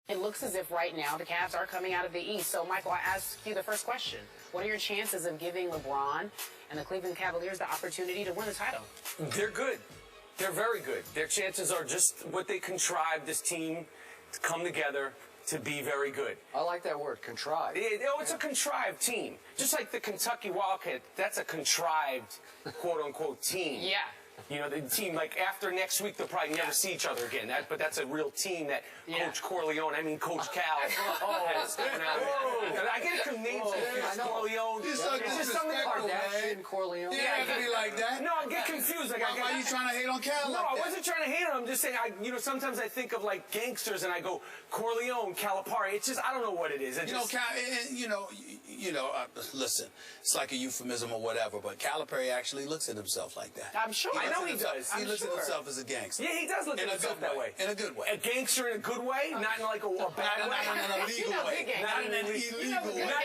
It looks as if right now the Cavs are coming out of the East. So, Michael, I ask you the first question. What are your chances of giving LeBron and the Cleveland Cavaliers the opportunity to win the title? They're good. They're very good. Their chances are just what they contrived, this team, to come together to be very good. I like that word, contrived. It's a contrived team. Just like the Kentucky Wildcats, that's a contrived, quote-unquote, team. Yeah. You know, the team, like, after next week, they'll probably never see each other again. But that's a real team that Coach Corleone, Coach Cal, has going on. I get it from names like Corleone. It's just something Kardashian, Corleone. You have to be like that. No, I get confused. Like, why are you trying to hate on Cal? No, I wasn't trying to hate on him. I'm just saying, sometimes I think of, like, gangsters, and I go, Corleone, Calipari. It's just, I don't know what it is. Listen, it's like a euphemism or whatever, but Calipari actually looks at himself like that. I'm sure. I know he does. He looks at himself as a gangster. Yeah, he does look at himself that way. In a good way. A gangster in a good way, not in like a bad way. Not in an illegal way. Not in an illegal way. Not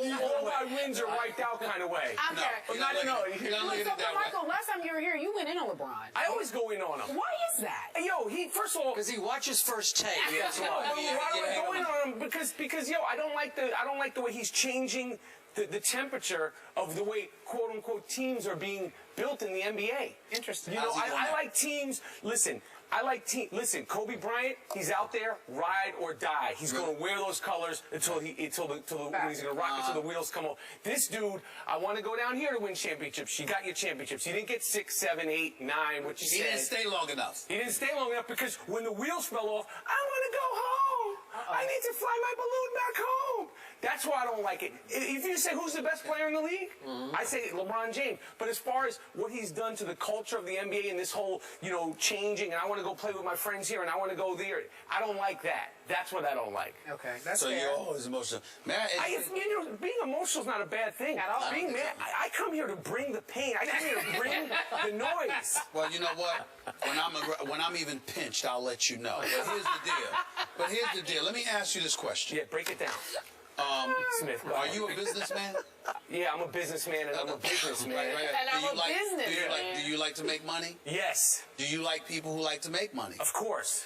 in all my wins are wiped out kind of way. I'm Michael, last time you were here, you went in on LeBron. I always go in on him. Why is that? Yo, first of all, because he watches First Take. That's why. Why do I go in on him? Because I don't like the way he's changing the temperature of the way quote-unquote teams are being built in the NBA. Interesting. You know, I like teams. Listen, Kobe Bryant, he's out there, ride or die. He's going to wear those colors until he's going to rock until the wheels come off. This dude, I want to go down here to win championships. You got your championships. You didn't get 6, 7, 8, 9, what you said. He didn't stay long enough. He didn't stay long enough because when the wheels fell off, I want to go home. I need to fly my balloon back home. That's why I don't like it. If you say who's the best player in the league, I say LeBron James. But as far as what he's done to the culture of the NBA and this whole, changing, and I want to go play with my friends here and I want to go there, I don't like that. That's what I don't like. Okay, that's so fair. You're always emotional. Man, being emotional is not a bad thing at all. Being mad, I come here to bring the pain. I come here to bring the noise. Well, you know what? When I'm even pinched, I'll let you know. But here's the deal. Let me ask you this question. Yeah, break it down. Smith, are you a businessman? Yeah, I'm a businessman, and I'm a businessman. Right. And I'm a businessman. Do you like to make money? Yes. Do you like people who like to make money? Of course.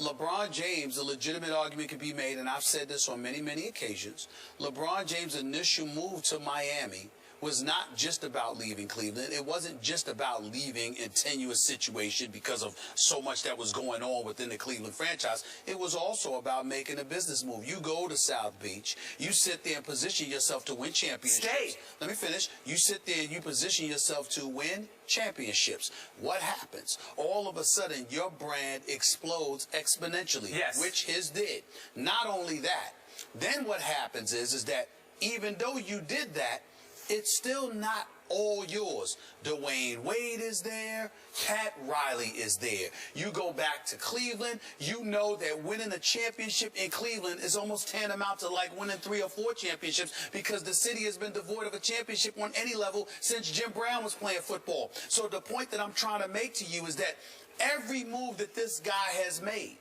LeBron James, a legitimate argument could be made, and I've said this on many, many occasions. LeBron James' initial move to Miami was not just about leaving Cleveland. It wasn't just about leaving a tenuous situation because of so much that was going on within the Cleveland franchise. It was also about making a business move. You go to South Beach. You sit there and position yourself to win championships. Stay. Let me finish. You sit there and you position yourself to win championships. What happens? All of a sudden, your brand explodes exponentially, which his did. Not only that, then what happens is that even though you did that, it's still not all yours. Dwayne Wade is there. Pat Riley is there. You go back to Cleveland, you know that winning a championship in Cleveland is almost tantamount to like winning 3 or 4 championships because the city has been devoid of a championship on any level since Jim Brown was playing football. So the point that I'm trying to make to you is that every move that this guy has made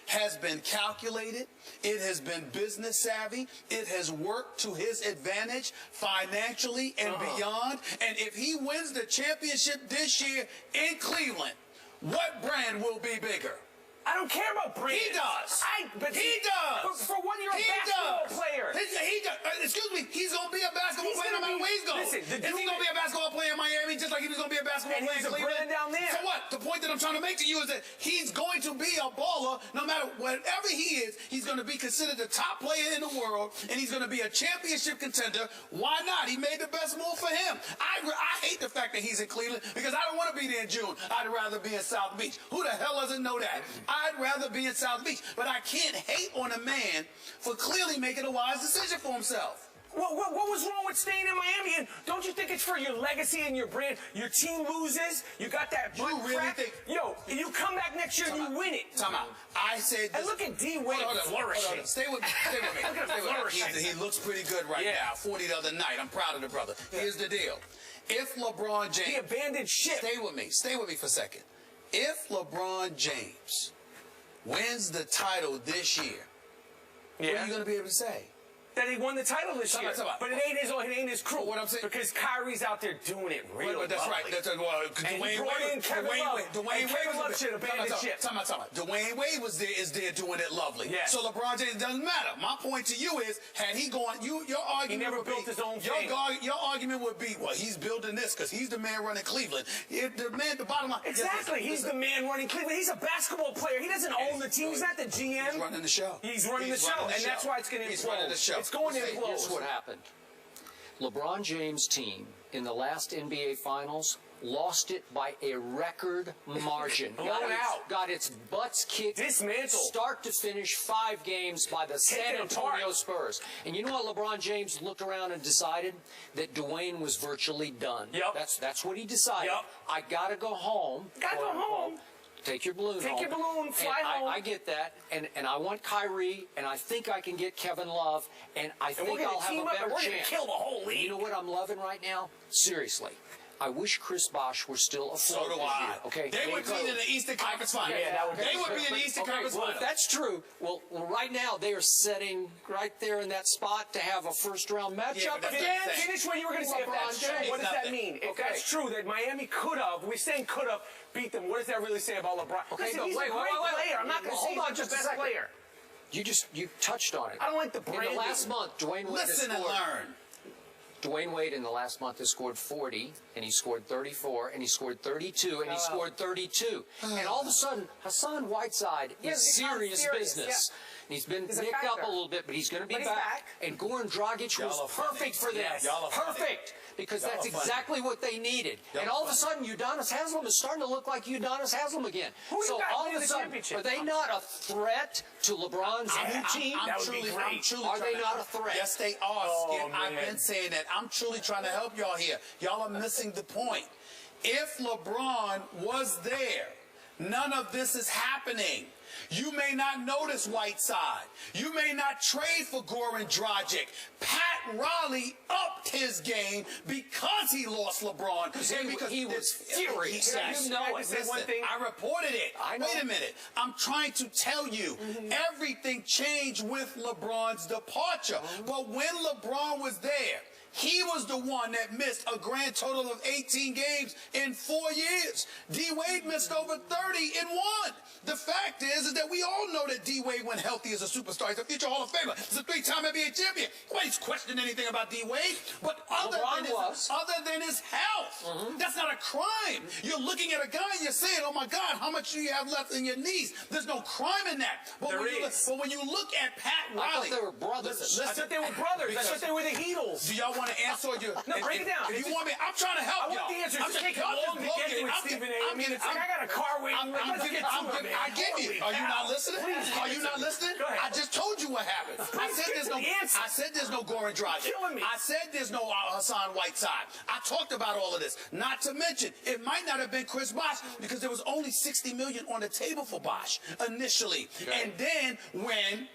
has been calculated. It has been business savvy. It has worked to his advantage financially and beyond. And if he wins the championship this year in Cleveland, what brand will be bigger? I don't care about brand. He does. But he does. For one, you're a basketball player. He does. Excuse me. He's going to be a basketball player no matter where he's going. Listen, is he going to be a basketball player in Miami just like he was going to be a basketball player in Cleveland? Down there. So what? The point that I'm trying to make to you is that he's going to be a baller no matter whatever he is. He's going to be considered the top player in the world, and he's going to be a championship contender. Why not? He made the best move for him. I hate the fact that he's in Cleveland because I don't want to be there in June. I'd rather be in South Beach. Who the hell doesn't know that? I'd rather be in South Beach. But I can't hate on a man for clearly making a wise decision for himself. What was wrong with staying in Miami? And don't you think it's for your legacy and your brand? Your team loses. You got that butt crack. Yo, you come back next year and you win it. Time out. I said this. And look at D. Wade flourishing. Stay with me. Look at him flourishing. He looks pretty good right now. 40 the other night. I'm proud of the brother. Here's the deal. If LeBron James... He abandoned ship. Stay with me. Stay with me for a second. If LeBron James wins the title this year, what are you going to be able to say? that he won the title this year. But it ain't his crew. What I'm saying, because Kyrie's out there doing it real. That's right. Dwayne Wade is there doing it lovely. Yes. So LeBron James, doesn't matter. My point to you is, had he gone, your argument he never would built be, his own thing. Your argument would be, well, he's building this because he's the man running Cleveland. The bottom line. Exactly. He's the man running Cleveland. He's a basketball player. He doesn't own the team. He's not the GM. He's running the show. He's running the show, and that's why it's going to implode. He's running the show. It's going to implode. Here's what happened. LeBron James' team in the last NBA Finals lost it by a record margin. Got its butts kicked, dismantled, start to finish, 5 games by the San Antonio Spurs. And you know what LeBron James looked around and decided? That Dwayne was virtually done. Yep. That's what he decided. Yep. I got to go home. Take your balloon home. Take your balloon, fly home. I get that, and I want Kyrie, and I think I can get Kevin Love, and I think I'll have a better chance. We're going to kill the whole league. You know what I'm loving right now? Seriously. I wish Chris Bosh were still afloat. So do I. Okay. They would be in the Eastern Conference Final. Yeah, that would they would be in the Eastern Conference Final. If that's true, well, right now they are setting right there in that spot to have a first-round matchup again. Finish what you were going to say. If that's true, what does that mean? If that's true, that Miami could have, we're saying could have beat them, what does that really say about LeBron? Okay, Listen, he's a great player. I'm not going to say he's the best player. You touched on it. I don't like the branding. In the last month, Dwayne Wade Listen and learn. Dwayne Wade in the last month has scored 40, and he scored 34, and he scored 32, and he scored 32. And all of a sudden, Hassan Whiteside is serious business. And he's been nicked up a little bit, but he's going to be back. And Goran Dragic was perfect for this. Perfect. Because that's exactly what they needed. And all of a sudden, Udonis Haslem is starting to look like Udonis Haslem again. So all of a sudden, are they not a threat to LeBron's new team? I'm truly are they not a threat? Yes, they are, Skip. I've been saying that. I'm truly trying to help y'all here. Y'all are missing the point. If LeBron was there, none of this is happening. You may not notice Whiteside. You may not trade for Goran Dragic. Pat Riley upped his game because he lost LeBron. Because he was furious. Listen, I reported it. Wait a minute. I'm trying to tell you, everything changed with LeBron's departure. But when LeBron was there, he was the one that missed a grand total of 18 games in 4 years. D-Wade missed over 30 in 1. The fact is that we all know that D-Wade, when healthy, is a superstar. He's a future Hall of Famer. He's a 3-time NBA champion. Nobody's questioning anything about D-Wade. But other than his health, that's not a crime. You're looking at a guy and you're saying, oh, my God, how much do you have left in your knees? There's no crime in that. But when you look at Pat Riley. I thought they were brothers. I thought they were brothers. I thought they were the Heatles. Do y'all want to answer your... No, break it down. If you want me, I'm trying to help y'all. I want the answers. I'm just taking a long look with Stephen A. I mean, it's like I got a car waiting. I get you. Are you not listening? Are you not listening? I just told you what happened. I said there's no Goran Dragic. I said there's no Hassan Whiteside. I talked about all of this. Not to mention, it might not have been Chris Bosh because there was only $60 million on the table for Bosh initially. And then when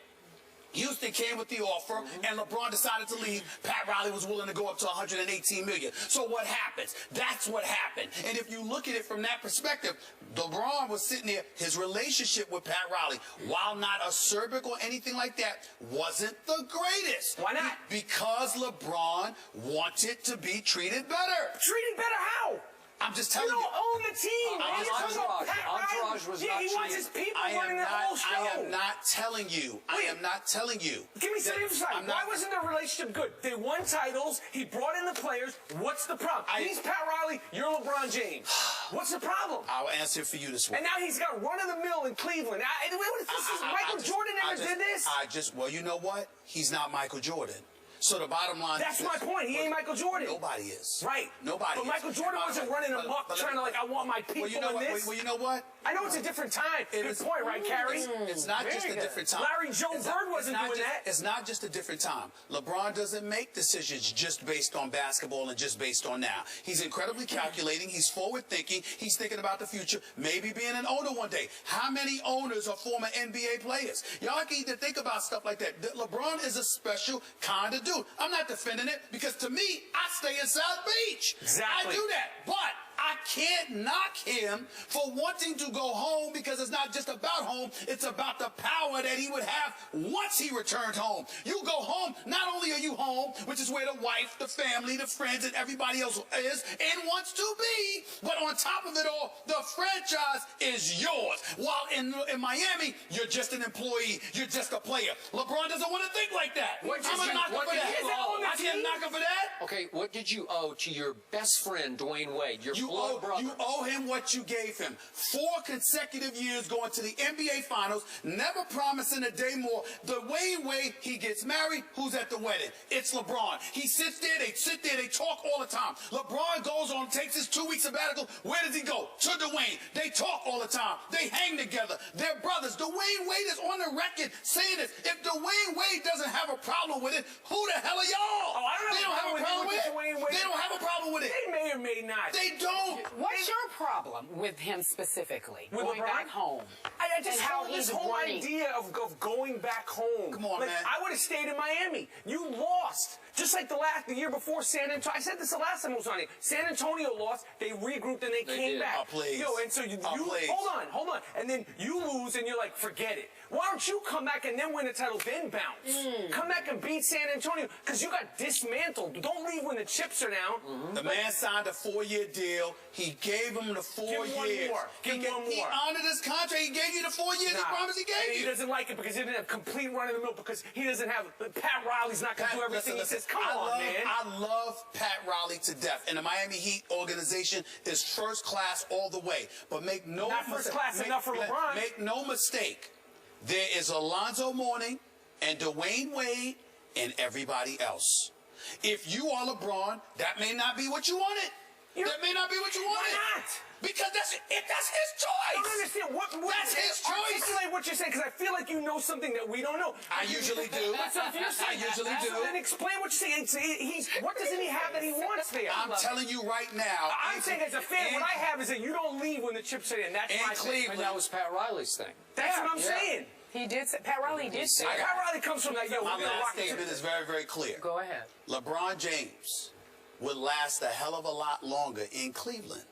Houston came with the offer, and LeBron decided to leave. Pat Riley was willing to go up to $118 million. So what happens? That's what happened. And if you look at it from that perspective, LeBron was sitting there. His relationship with Pat Riley, while not acerbic or anything like that, wasn't the greatest. Why not? Because LeBron wanted to be treated better. Treated better how? I'm just telling you. You don't own the team. Entourage was not he wants his people running the whole show. I am not telling you. I am not telling you. Give me some insight. Why wasn't their relationship good? They won titles. He brought in the players. What's the problem? He's Pat Riley. You're LeBron James. What's the problem? I'll answer for you this way. And now he's got run-of-the-mill in Cleveland. Michael Jordan never did this? Well, you know what? He's not Michael Jordan. So the bottom line is... That's my point. He ain't Michael Jordan. Nobody is. Right. Nobody But Michael Jordan wasn't running amok trying to, I want my people in this. Well, you know what? I know it's a different time. Good point, right, Carrie? It's not just a different time. Larry Joe Bird wasn't doing that. It's not just a different time. LeBron doesn't make decisions just based on basketball and just based on now. He's incredibly calculating. He's forward-thinking. He's thinking about the future, maybe being an owner one day. How many owners are former NBA players? Y'all need to think about stuff like that. LeBron is a special kind of dude. I'm not defending it because, to me, I stay in South Beach. Exactly. I do that. But I I can't knock him for wanting to go home because it's not just about home, it's about the power that he would have once he returned home. You go home, not only are you home, which is where the wife, the family, the friends, and everybody else is and wants to be, but on top of it all, the franchise is yours. While in Miami, you're just an employee, you're just a player. LeBron doesn't want to think like that. I'm going to knock him for that. I can't knock him for that. Okay, what did you owe to your best friend, Dwayne Wade, your blood brother? You owe him what you gave him. 4 consecutive years going to the NBA Finals, never promising a day more. Dwayne Wade, he gets married. Who's at the wedding? It's LeBron. He sits there, they talk all the time. LeBron goes on, takes his 2-week sabbatical. Where does he go? To Dwayne. They talk all the time. They hang together. They're brothers. Dwayne Wade is on the record saying this. If Dwayne Wade doesn't have a problem with it, who the hell are y'all? Oh, I They don't have a problem with it. They don't have a problem with it. They may or may not. They don't. What's your problem with him specifically? With going LeBron? back home. I just and how this he's whole running. idea of going back home. Come on, like, man. I would have stayed in Miami. You lost. Just like the year before San Antonio. I said this the last time I was on it. San Antonio lost. They regrouped and they came did. back. Oh, please. Yo, and so you please. hold on. And then you lose and you're like, forget it. Why don't you come back and then win the title, then bounce? Come back and beat San Antonio because you got dismantled. Don't leave when the chips are down. The man signed a 4-year deal. He gave him the 4 Give him one years. more. Give him one He more. honored his contract. He gave you the 4 years he promised he gave And he you. doesn't like it because he didn't have complete run in the middle because he doesn't have Pat Riley's not going to do everything he says. Come on, man. I love Pat Riley to death, and the Miami Heat organization is first class all the way. But make no Not first class enough for LeBron. Make no mistake, there is Alonzo Mourning and Dwayne Wade and everybody else. If you are LeBron, that may not be what you wanted. That may not be what you wanted. Why not? Because that's his choice. I don't understand. That's his choice. Articulate what you're saying, because I feel like you know something that we don't know. I usually do. So if you're saying I usually do. So then explain what you're saying. What doesn't he have that he wants there? I'm telling you right now. I'm saying as a fan, what I have is that you don't leave when the chips are in. That's my thing. And that was Pat Riley's thing. That's what I'm saying. He did say, Pat Riley did say Pat that. Riley comes from that. Yo, My we're gonna last rock the statement chips. is very, very clear. Go ahead. LeBron James would last a hell of a lot longer in Cleveland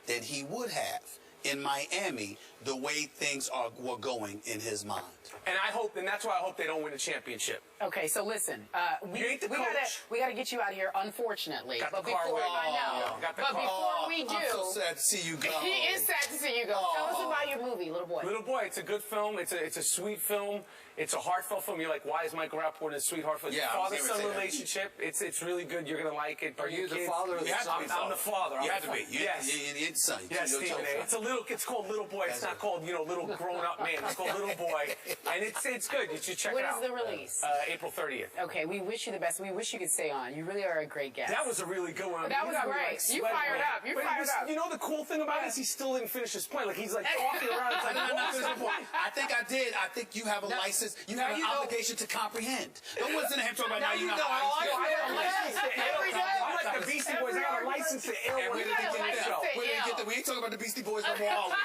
than he would have in Miami, the way things were going in his mind. And I hope, and that's why I hope they don't win a championship. Okay, so listen, You ain't the we coach. gotta get you out of here, unfortunately. Got but the car before waiting. I know, Got the but car. before we do, I'm so sad to see you go. he is sad to see you go. Tell us about your movie, Little Boy. Little Boy, it's a good film. It's a sweet film. It's a heartfelt film. You're like, why is Michael Rapaport in a sweet heartfelt? Yeah, I was gonna father-son say that. relationship. It's really good. You're gonna like it. Are you the kids. father of You have to be I'm the father. You have to be. Yes. You're the son. Yes, You're Stephen A. It's called Little Boy. It's not called, little grown-up man. It's called Little Boy. And it's good. You should check When it is out. the release? April 30th. Okay, we wish you the best. We wish you could stay on. You really are a great guest. That was a really good one. That was got me, great. like, You sweating, fired man. up. You're But fired up. You know the cool thing about it is he still didn't finish his point. Like he's like talking around. It's like, what was his point? I think I did. I think you have a license. You have an obligation to comprehend. Don't listen to him talking about now you know how I got a license to ill. Every day. I'm like the Beastie Boys. I got a license to ill. And where did they got a get license that? to Where did they ill. get that? We ain't talking about the Beastie Boys no more, are we?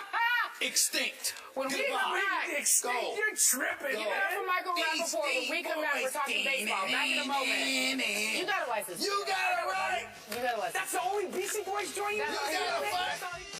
Extinct. When we Goodbye. come back, Extinct, you're tripping. Give it up for Michael Rapaport. When we come back, we're talking baseball. Back in a moment. You got a license. You got it right. You got a license. That's the only Beastie Boys joint you That's all got. you got.